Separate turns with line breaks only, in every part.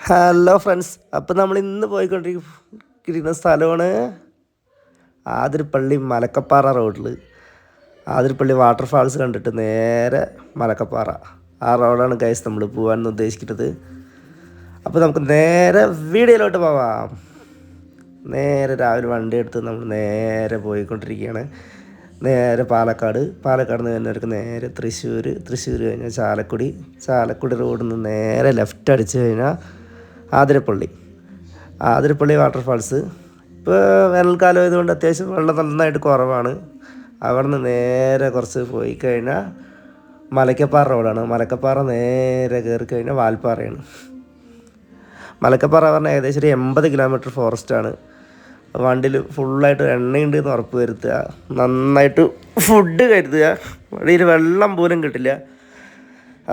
Hello friends, അപ്പം നമ്മൾ ഇന്ന് പോയിക്കൊണ്ടിരിക്കുന്ന സ്ഥലമാണ് ആതിരപ്പള്ളി മലക്കപ്പാറ റോഡിൽ. ആതിരപ്പള്ളി വാട്ടർഫാൾസ് കണ്ടിട്ട് നേരെ മലക്കപ്പാറ ആ റോഡാണ് ഗൈസ് നമ്മൾ പോകാൻ ഉദ്ദേശിക്കുന്നത്. അപ്പോൾ നമുക്ക് നേരെ വീഡിയോയിലോട്ട് പോവാം. നേരെ രാവിലെ വണ്ടി എടുത്ത് നമ്മൾ നേരെ പോയിക്കൊണ്ടിരിക്കുകയാണ്. നേരെ പാലക്കാട് നിന്ന് വരുന്നവർക്ക് നേരെ തൃശ്ശൂർ കഴിഞ്ഞാൽ ചാലക്കുടി റോഡിൽ നിന്ന് നേരെ ലെഫ്റ്റ് അടിച്ച് കഴിഞ്ഞാൽ ആതിരപ്പള്ളി വാട്ടർഫാൾസ്. ഇപ്പോൾ വേനൽക്കാലം ആയതുകൊണ്ട് അത്യാവശ്യം വെള്ളം നന്നായിട്ട് കുറവാണ്. അവിടെ നിന്ന് നേരെ കുറച്ച് പോയി കഴിഞ്ഞാൽ മലക്കപ്പാറ റോഡാണ്. മലക്കപ്പാറ നേരെ കയറി കഴിഞ്ഞാൽ വാൽപ്പാറയാണ്. മലക്കപ്പാറ പറഞ്ഞാൽ ഏകദേശം ഒരു 80 കിലോമീറ്റർ ഫോറസ്റ്റാണ്. വണ്ടിയിൽ ഫുള്ളായിട്ട് എണ്ണയുണ്ട് എന്ന് ഉറപ്പ് വരുത്തുക, നന്നായിട്ട് ഫുഡ് കരുതുക. വഴിയിൽ വെള്ളം പോലും കിട്ടില്ല,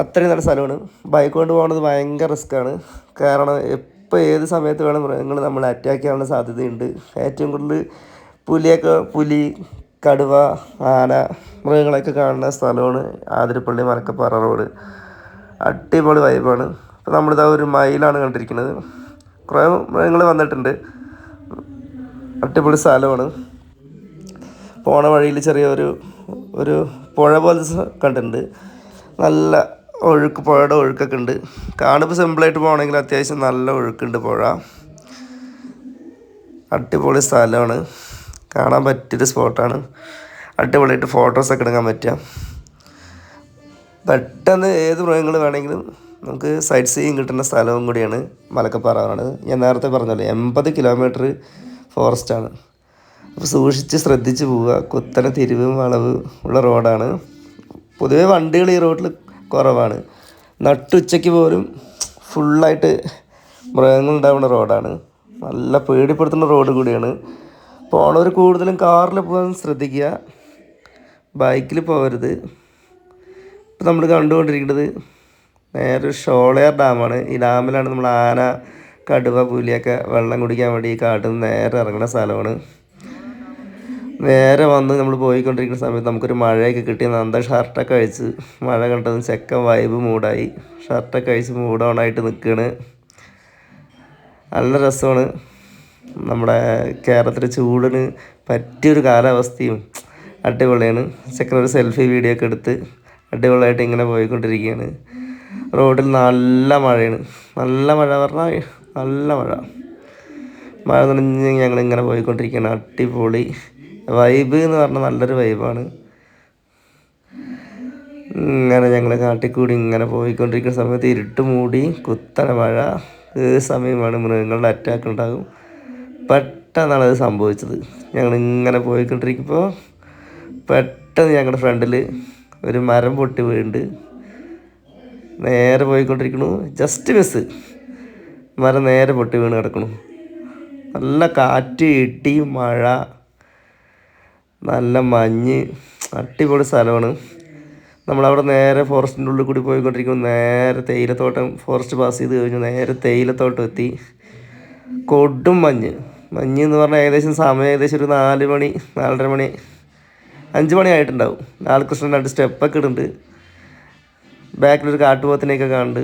അത്രയും നല്ല സ്ഥലമാണ്. ബൈക്ക് കൊണ്ട് പോകുന്നത് ഭയങ്കര റിസ്ക്കാണ്. കാരണം ഇപ്പോൾ ഏത് സമയത്ത് വേണം മൃഗങ്ങൾ നമ്മൾ അറ്റാക്ക് ചെയ്യാനുള്ള സാധ്യതയുണ്ട്. ഏറ്റവും കൂടുതൽ പുലി, കടുവ, ആന, മൃഗങ്ങളൊക്കെ കാണുന്ന സ്ഥലമാണ് ആതിരപ്പള്ളി മലക്കപ്പാറ റോഡ്. അടിപൊളി വൈബാണ്. അപ്പോൾ നമ്മളിതാ ഒരു മയിലാണ് കണ്ടിരിക്കുന്നത്. കുറേ മൃഗങ്ങൾ വന്നിട്ടുണ്ട്. അടിപൊളി സ്ഥലമാണ്. പോണ വഴിയിൽ ഒരു പുഴ പോലത്തെ കണ്ടിട്ടുണ്ട്. നല്ല പുഴയുടെ ഒഴുക്കൊക്കെ ഉണ്ട്. കാണുമ്പോൾ സിമ്പിളായിട്ട് പോകണമെങ്കിൽ അത്യാവശ്യം നല്ല ഒഴുക്കുണ്ട് പുഴ. അടിപൊളി സ്ഥലമാണ്, കാണാൻ പറ്റിയൊരു സ്പോട്ടാണ്. അടിപൊളിയായിട്ട് ഫോട്ടോസൊക്കെ എടുക്കാൻ പറ്റുക. പെട്ടെന്ന് ഏത് മൃഗങ്ങൾ വേണമെങ്കിലും നമുക്ക് സൈറ്റ് സീയിങ് കിട്ടുന്ന സ്ഥലവും കൂടിയാണ് മലക്കപ്പാറ. ഞാൻ നേരത്തെ പറഞ്ഞല്ലോ 80 കിലോമീറ്റർ ഫോറസ്റ്റാണ്. അപ്പോൾ സൂക്ഷിച്ച് ശ്രദ്ധിച്ച് പോവുക. കുത്തനെ തിരിവും വളവ് ഉള്ള റോഡാണ്. പൊതുവേ വണ്ടികൾ ഈ റോഡിൽ കുറവാണ്. നട്ടുച്ചയ്ക്ക് പോലും ഫുള്ളായിട്ട് മൃഗങ്ങളുണ്ടാവുന്ന റോഡാണ്. നല്ല പേടിപ്പെടുത്തുന്ന റോഡ് കൂടിയാണ്. പോണവർ കൂടുതലും കാറിൽ പോകാൻ ശ്രദ്ധിക്കുക, ബൈക്കിൽ പോകരുത്. ഇപ്പോൾ നമ്മൾ കണ്ടുകൊണ്ടിരിക്കുന്നത് നേരെ ഷോളയാർ ഡാമാണ്. ഈ ഡാമിലാണ് നമ്മൾ ആന, കടുവ, പുലിയൊക്കെ വെള്ളം കുടിക്കാൻ വേണ്ടി ഈ കാട്ടിൽ നിന്ന് നേരെ ഇറങ്ങുന്ന സ്ഥലമാണ്. നേരെ വന്ന് നമ്മൾ പോയിക്കൊണ്ടിരിക്കുന്ന സമയത്ത് നമുക്കൊരു മഴയൊക്കെ കിട്ടി. നന്ദ ഷർട്ടൊക്കെ അഴിച്ച്, മഴ കണ്ടതും ചെക്കൻ വൈബ് മൂടായി, ഷർട്ടൊക്കെ അഴിച്ച് മൂഡ് ഓണായിട്ട് നിൽക്കുകയാണ്. നല്ല രസമാണ്. നമ്മുടെ കേരളത്തിലെ ചൂടിന് പറ്റിയൊരു കാലാവസ്ഥയും അടിപൊളിയാണ്. ചെക്കനൊരു സെൽഫി വീഡിയോ ഒക്കെ എടുത്ത് അടിപൊളിയായിട്ട് ഇങ്ങനെ പോയിക്കൊണ്ടിരിക്കുകയാണ്. റോഡിൽ നല്ല മഴയാണ്. നല്ല മഴ പറഞ്ഞാൽ നല്ല മഴ നനഞ്ഞ് ഞങ്ങളിങ്ങനെ പോയിക്കൊണ്ടിരിക്കുകയാണ്. അടിപൊളി വൈബ് എന്ന് പറഞ്ഞാൽ നല്ലൊരു വൈബാണ്. ഇങ്ങനെ ഞങ്ങൾ കാട്ടിക്കൂടി ഇങ്ങനെ പോയിക്കൊണ്ടിരിക്കുന്ന സമയത്ത് ഇരുട്ട് മൂടി കുത്തന മഴ. ഏത് സമയമാണ് മൃഗങ്ങളുടെ അറ്റാക്ക് ഉണ്ടാകും. പെട്ടെന്നാണ് അത് സംഭവിച്ചത്. ഞങ്ങളിങ്ങനെ പോയിക്കൊണ്ടിരിക്കുമ്പോൾ പെട്ടെന്ന് ഞങ്ങളുടെ ഫ്രണ്ടിൽ ഒരു മരം പൊട്ടി വീഴുന്നുണ്ട്. നേരെ പോയിക്കൊണ്ടിരിക്കണു, ജസ്റ്റ് മിസ് മരം നേരെ പൊട്ടി വീണ് കിടക്കണു. നല്ല കാറ്റ്, ഇടി, മഴ, നല്ല മഞ്ഞ്, അടിപൊളി സ്ഥലമാണ്. നമ്മളവിടെ നേരെ ഫോറസ്റ്റിൻ്റെ ഉള്ളിൽ കൂടി പോയിക്കൊണ്ടിരിക്കുമ്പോൾ നേരെ തേയിലത്തോട്ടം, ഫോറസ്റ്റ് പാസ് ചെയ്ത് കഴിഞ്ഞ് നേരെ തേയിലത്തോട്ടം എത്തി. കൊടും മഞ്ഞ് എന്ന് പറഞ്ഞാൽ ഏകദേശം ഒരു 4 മണി, 4:30 മണി, 5 മണി ആയിട്ടുണ്ടാവും. ലാൽകൃഷ്ണൻ 2 സ്റ്റെപ്പൊക്കെ ഇടുന്നുണ്ട്. ബാക്കിലൊരു കാട്ടുപോത്തിനെയൊക്കെ കാണുന്നുണ്ട്.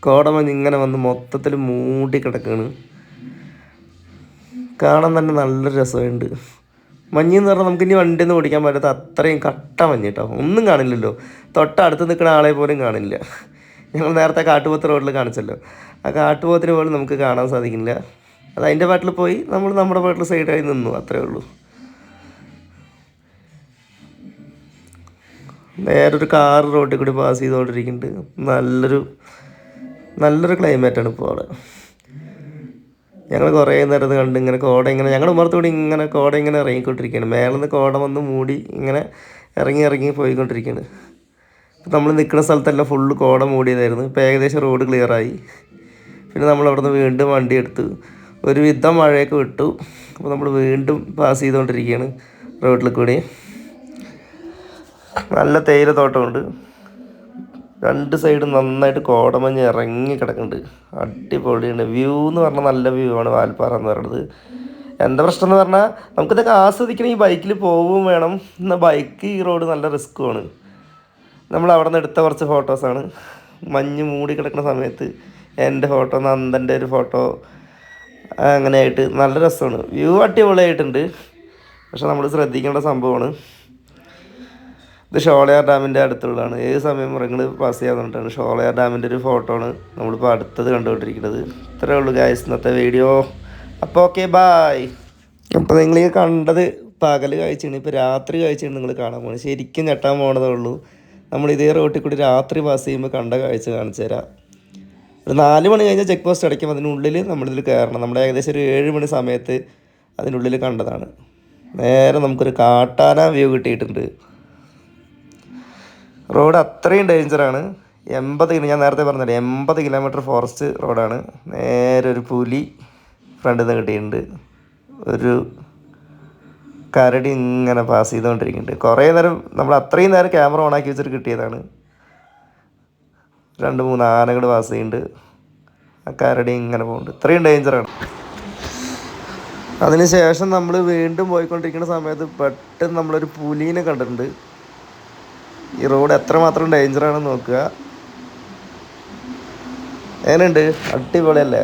കോടമഞ്ഞ് ഇങ്ങനെ വന്ന് മൊത്തത്തിൽ മൂടി കിടക്കുകയാണ്. കാണാൻ തന്നെ നല്ലൊരു രസമുണ്ട്. മഞ്ഞെന്ന് പറഞ്ഞാൽ നമുക്കിനി വണ്ടിയൊന്നും ഓടിക്കാൻ പറ്റാത്ത അത്രയും കട്ട മഞ്ഞ് കേട്ടോ. ഒന്നും കാണില്ലല്ലോ, തൊട്ടടുത്ത് നിൽക്കുന്ന ആളെ പോലും കാണില്ല. ഞങ്ങൾ നേരത്തെ കാട്ടുപോത്ത് റോഡിൽ കാണിച്ചല്ലോ, ആ കാട്ടുപോത്തിന് പോലും നമുക്ക് കാണാൻ സാധിക്കില്ല. അത് അതിൻ്റെ പാട്ടിൽ പോയി, നമ്മൾ നമ്മുടെ പാട്ടിൽ സൈഡായി നിന്നു, അത്രേ ഉള്ളൂ. നേരൊരു കാർ റോഡിൽ കൂടി പാസ് ചെയ്തുകൊണ്ടിരിക്കുന്നുണ്ട്. നല്ലൊരു ക്ലൈമറ്റാണ് ഇപ്പോൾ അവിടെ. ഞങ്ങൾ കുറേ നേരം കണ്ട് ഇങ്ങനെ ഞങ്ങളുടെ ഉമ്മറത്തോടെ ഇങ്ങനെ കോട ഇങ്ങനെ ഇറങ്ങിക്കൊണ്ടിരിക്കുകയാണ്. മേലെ നിന്ന് കോട വന്ന് മൂടി ഇങ്ങനെ ഇറങ്ങി പോയിക്കൊണ്ടിരിക്കുകയാണ്. ഇപ്പം നമ്മൾ നിൽക്കുന്ന സ്ഥലത്തെല്ലാം ഫുള്ള് കോട മൂടിയതായിരുന്നു. ഇപ്പോൾ ഏകദേശം റോഡ് ക്ലിയറായി. പിന്നെ നമ്മൾ അവിടെ നിന്ന് വീണ്ടും വണ്ടി എടുത്തു. ഒരുവിധം മഴയൊക്കെ വിട്ടു. അപ്പോൾ നമ്മൾ വീണ്ടും പാസ് ചെയ്തുകൊണ്ടിരിക്കുകയാണ് റോഡിൽ കൂടി. നല്ല തേയില തോട്ടമുണ്ട്. 2 സൈഡും നന്നായിട്ട് കോടമഞ്ഞ് ഇറങ്ങി കിടക്കുന്നുണ്ട്. അടിപൊളിയാണ്. വ്യൂ എന്ന് പറഞ്ഞാൽ നല്ല വ്യൂ ആണ് വാൽപ്പാറ എന്ന് പറയുന്നത്. എന്താ പ്രശ്നം എന്ന് പറഞ്ഞാൽ നമുക്കിതൊക്കെ ആസ്വദിക്കണം, ഈ ബൈക്കിൽ പോവുകയും വേണം. എന്നാൽ ഈ റോഡ് നല്ല റിസ്ക്കുമാണ്. നമ്മൾ അവിടെ നിന്ന് എടുത്ത കുറച്ച് ഫോട്ടോസാണ്. മഞ്ഞ് മൂടി കിടക്കുന്ന സമയത്ത് എൻ്റെ ഫോട്ടോ നന്ദൻ്റെ ഒരു ഫോട്ടോ അങ്ങനെയായിട്ട് നല്ല രസമാണ്. വ്യൂ അടിപൊളിയായിട്ടുണ്ട്. പക്ഷെ നമ്മൾ ശ്രദ്ധിക്കേണ്ട സംഭവമാണ്. ഇത് ഷോളയാർ ഡാമിൻ്റെ അടുത്തുള്ളതാണ്. ഏത് സമയം മൃഗങ്ങൾ പാസ് ചെയ്യാൻ പറഞ്ഞിട്ടാണ്. ഷോളയാർ ഡാമിൻ്റെ ഒരു ഫോട്ടോ ആണ് നമ്മളിപ്പോൾ അടുത്തത് കണ്ടുകൊണ്ടിരിക്കുന്നത്. ഇത്രയേ ഉള്ളൂ ഗായ്സ് ഇന്നത്തെ വീഡിയോ. അപ്പോൾ ഓക്കെ ബായ്. അപ്പോൾ നിങ്ങൾ ഈ കണ്ടത് പകൽ കാഴ്ചയാണ്. ഇപ്പോൾ രാത്രി കാഴ്ചയാണ് നിങ്ങൾ കാണാൻ പോകുന്നത്. ശരിക്കും ഞെട്ടാൻ പോകണതേ ഉള്ളൂ. നമ്മൾ ഇതേ റോട്ടിൽ കൂടി രാത്രി പാസ് ചെയ്യുമ്പോൾ കണ്ട കാഴ്ച കാണിച്ചു തരാം. ഒരു 4 മണി കഴിഞ്ഞാൽ ചെക്ക് പോസ്റ്റ് അടയ്ക്കും. അതിനുള്ളിൽ നമ്മളിതിൽ കയറണം. നമ്മുടെ ഏകദേശം ഒരു 7 മണി സമയത്ത് അതിനുള്ളിൽ കണ്ടതാണ്. നേരെ നമുക്കൊരു കാട്ടാന വ്യൂ കിട്ടിയിട്ടുണ്ട്. റോഡ് അത്രയും ഡേഞ്ചറാണ്. 80 ഞാൻ നേരത്തെ പറഞ്ഞില്ലേ 80 കിലോമീറ്റർ ഫോറസ്റ്റ് റോഡാണ്. നേരെ ഒരു പുലി ഫ്രണ്ടിൽ നിന്ന് കിട്ടിയിട്ടുണ്ട്. ഒരു കരടി ഇങ്ങനെ പാസ് ചെയ്തുകൊണ്ടിരിക്കുന്നുണ്ട്. കുറേ നേരം നമ്മൾ അത്രയും നേരം ക്യാമറ ഓണാക്കി വെച്ചിട്ട് കിട്ടിയതാണ്. 2-3 ആനകൾ പാസ് ചെയ്യുന്നുണ്ട്. ആ കരടി ഇങ്ങനെ പോകുന്നുണ്ട്. ഇത്രയും ഡേഞ്ചറാണ്. അതിന് ശേഷം നമ്മൾ വീണ്ടും പോയിക്കൊണ്ടിരിക്കുന്ന സമയത്ത് പെട്ടെന്ന് നമ്മളൊരു പുലീനെ കണ്ടിട്ടുണ്ട്. ഈ റോഡ് എത്രമാത്രം ഡേഞ്ചറാണെന്ന് നോക്കുക. എങ്ങനെയുണ്ട്? അടിപൊളിയല്ലേ?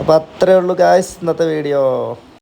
അപ്പോൾ അത്രയേ ഉള്ളൂ ഗായ്സ് ഇന്നത്തെ വീഡിയോ.